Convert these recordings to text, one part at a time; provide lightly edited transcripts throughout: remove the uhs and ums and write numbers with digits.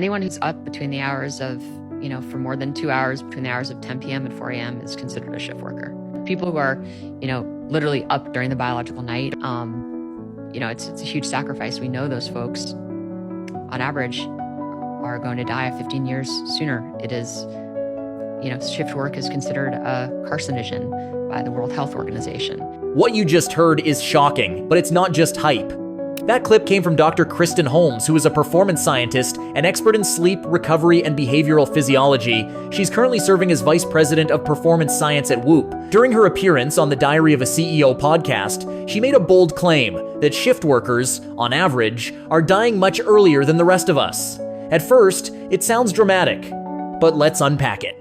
Anyone who's up between the hours of, for more than 2 hours, between the hours of 10 p.m. and 4 a.m. is considered a shift worker. People who are, literally up during the biological night, it's a huge sacrifice. We know those folks, on average, are going to die 15 years sooner. It is, shift work is considered a carcinogen by the World Health Organization. What you just heard is shocking, but it's not just hype. That clip came from Dr. Kristen Holmes, who is a performance scientist, an expert in sleep, recovery, and behavioral physiology. She's currently serving as Vice President of Performance Science at Whoop. During her appearance on the Diary of a CEO podcast, she made a bold claim that shift workers, on average, are dying much earlier than the rest of us. At first, it sounds dramatic, but let's unpack it.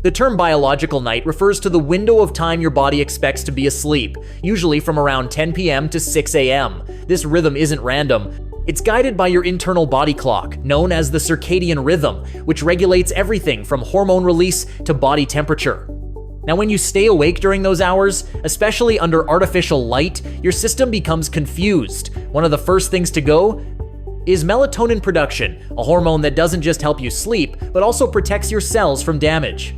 The term biological night refers to the window of time your body expects to be asleep, usually from around 10 p.m. to 6 a.m. This rhythm isn't random. It's guided by your internal body clock, known as the circadian rhythm, which regulates everything from hormone release to body temperature. Now, when you stay awake during those hours, especially under artificial light, your system becomes confused. One of the first things to go is melatonin production, a hormone that doesn't just help you sleep, but also protects your cells from damage.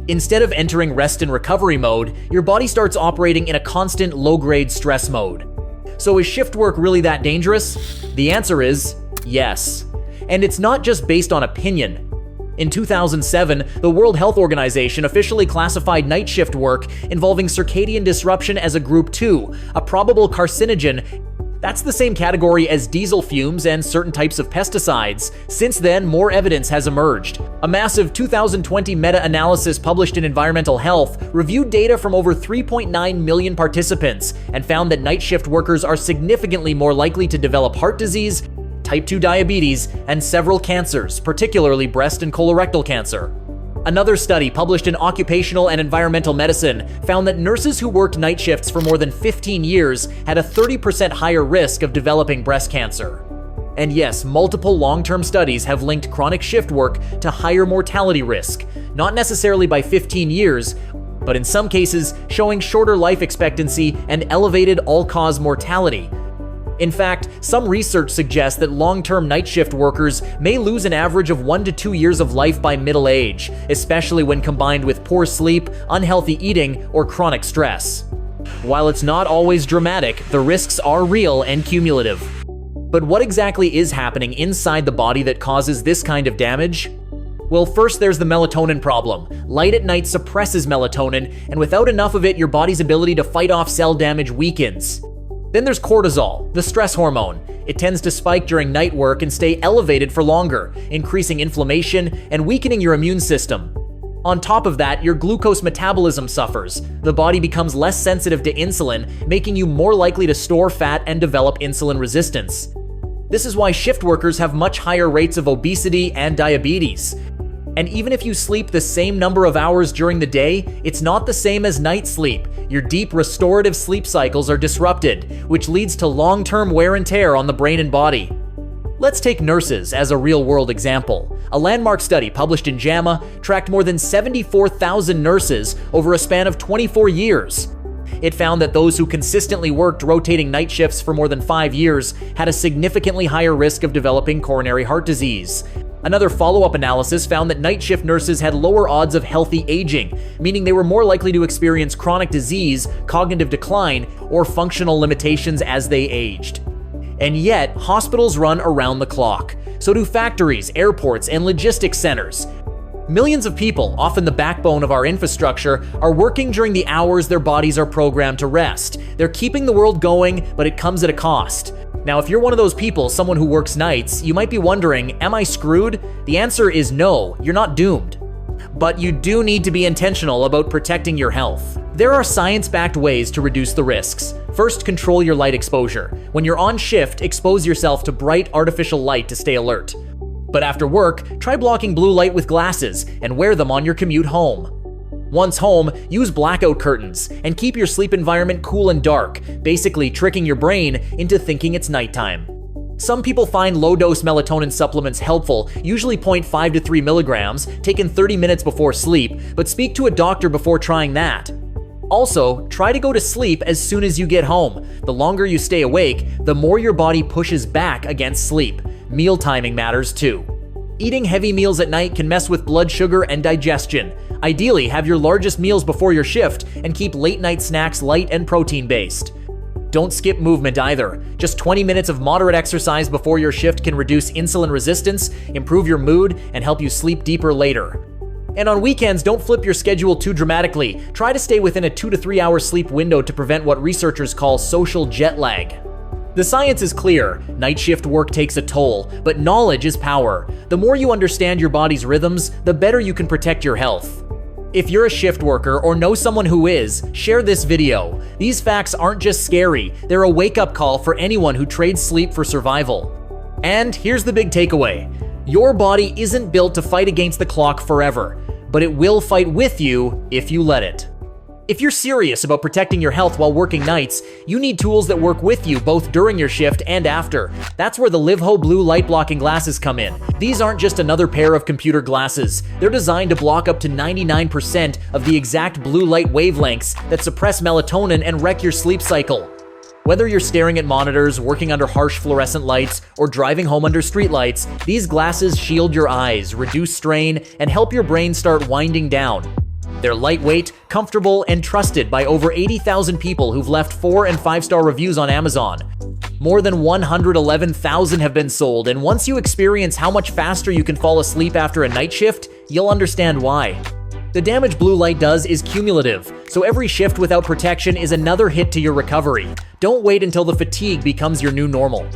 Instead of entering rest and recovery mode, your body starts operating in a constant low-grade stress mode. So is shift work really that dangerous? The answer is yes. And it's not just based on opinion. In 2007, the World Health Organization officially classified night shift work involving circadian disruption as a Group 2, a probable carcinogen. That's the same category as diesel fumes and certain types of pesticides. Since then, more evidence has emerged. A massive 2020 meta-analysis published in Environmental Health reviewed data from over 3.9 million participants and found that night shift workers are significantly more likely to develop heart disease, type 2 diabetes, and several cancers, particularly breast and colorectal cancer. Another study published in Occupational and Environmental Medicine found that nurses who worked night shifts for more than 15 years had a 30% higher risk of developing breast cancer. And yes, multiple long-term studies have linked chronic shift work to higher mortality risk, not necessarily by 15 years, but in some cases showing shorter life expectancy and elevated all-cause mortality. In fact, some research suggests that long-term night shift workers may lose an average of 1 to 2 years of life by middle age, especially when combined with poor sleep, unhealthy eating, or chronic stress. While it's not always dramatic, the risks are real and cumulative. But what exactly is happening inside the body that causes this kind of damage? Well, first there's the melatonin problem. Light at night suppresses melatonin, and without enough of it, your body's ability to fight off cell damage weakens. Then there's cortisol, the stress hormone. It tends to spike during night work and stay elevated for longer, increasing inflammation and weakening your immune system. On top of that, your glucose metabolism suffers. The body becomes less sensitive to insulin, making you more likely to store fat and develop insulin resistance. This is why shift workers have much higher rates of obesity and diabetes. And even if you sleep the same number of hours during the day, it's not the same as night sleep. Your deep restorative sleep cycles are disrupted, which leads to long-term wear and tear on the brain and body. Let's take nurses as a real-world example. A landmark study published in JAMA tracked more than 74,000 nurses over a span of 24 years. It found that those who consistently worked rotating night shifts for more than 5 years had a significantly higher risk of developing coronary heart disease. Another follow-up analysis found that night shift nurses had lower odds of healthy aging, meaning they were more likely to experience chronic disease, cognitive decline, or functional limitations as they aged. And yet, hospitals run around the clock. So do factories, airports, and logistics centers. Millions of people, often the backbone of our infrastructure, are working during the hours their bodies are programmed to rest. They're keeping the world going, but it comes at a cost. Now, if you're one of those people, someone who works nights, you might be wondering, am I screwed? The answer is no, you're not doomed. But you do need to be intentional about protecting your health. There are science-backed ways to reduce the risks. First, control your light exposure. When you're on shift, expose yourself to bright artificial light to stay alert. But after work, try blocking blue light with glasses and wear them on your commute home. Once home, use blackout curtains and keep your sleep environment cool and dark, basically tricking your brain into thinking it's nighttime. Some people find low-dose melatonin supplements helpful, usually 0.5 to 3 milligrams, taken 30 minutes before sleep, but speak to a doctor before trying that. Also, try to go to sleep as soon as you get home. The longer you stay awake, the more your body pushes back against sleep. Meal timing matters too. Eating heavy meals at night can mess with blood sugar and digestion. Ideally, have your largest meals before your shift and keep late-night snacks light and protein-based. Don't skip movement either. Just 20 minutes of moderate exercise before your shift can reduce insulin resistance, improve your mood, and help you sleep deeper later. And on weekends, don't flip your schedule too dramatically. Try to stay within a 2 to 3 hour sleep window to prevent what researchers call social jet lag. The science is clear. Night shift work takes a toll, but knowledge is power. The more you understand your body's rhythms, the better you can protect your health. If you're a shift worker or know someone who is, share this video. These facts aren't just scary, they're a wake-up call for anyone who trades sleep for survival. And here's the big takeaway. Your body isn't built to fight against the clock forever, but it will fight with you if you let it. If you're serious about protecting your health while working nights, you need tools that work with you both during your shift and after. That's where the livho blue light blocking glasses come in. These aren't just another pair of computer glasses. They're designed to block up to 99% of the exact blue light wavelengths that suppress melatonin and wreck your sleep cycle. Whether you're staring at monitors, working under harsh fluorescent lights, or driving home under streetlights, these glasses shield your eyes, reduce strain, and help your brain start winding down. They're lightweight, comfortable, and trusted by over 80,000 people who've left 4- and 5-star reviews on Amazon. More than 111,000 have been sold, and once you experience how much faster you can fall asleep after a night shift, you'll understand why. The damage blue light does is cumulative, so every shift without protection is another hit to your recovery. Don't wait until the fatigue becomes your new normal.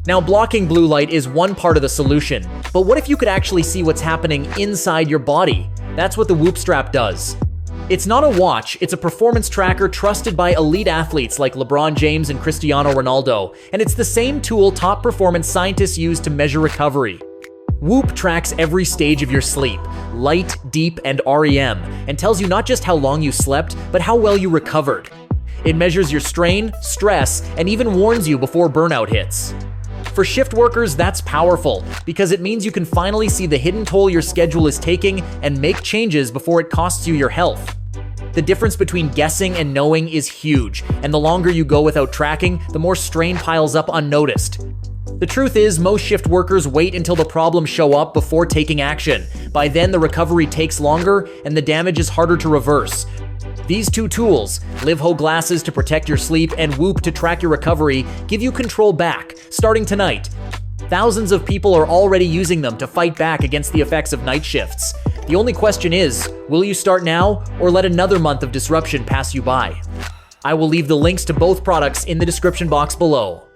Now, blocking blue light is one part of the solution, but what if you could actually see what's happening inside your body? That's what the Whoop strap does. It's not a watch, it's a performance tracker trusted by elite athletes like LeBron James and Cristiano Ronaldo, and it's the same tool top performance scientists use to measure recovery. Whoop tracks every stage of your sleep, light, deep, and REM, and tells you not just how long you slept, but how well you recovered. It measures your strain, stress, and even warns you before burnout hits. For shift workers, that's powerful, because it means you can finally see the hidden toll your schedule is taking and make changes before it costs you your health. The difference between guessing and knowing is huge, and the longer you go without tracking, the more strain piles up unnoticed. The truth is, most shift workers wait until the problems show up before taking action. By then, the recovery takes longer, and the damage is harder to reverse. These two tools, livho glasses to protect your sleep and Whoop to track your recovery, give you control back, starting tonight. Thousands of people are already using them to fight back against the effects of night shifts. The only question is, will you start now or let another month of disruption pass you by? I will leave the links to both products in the description box below.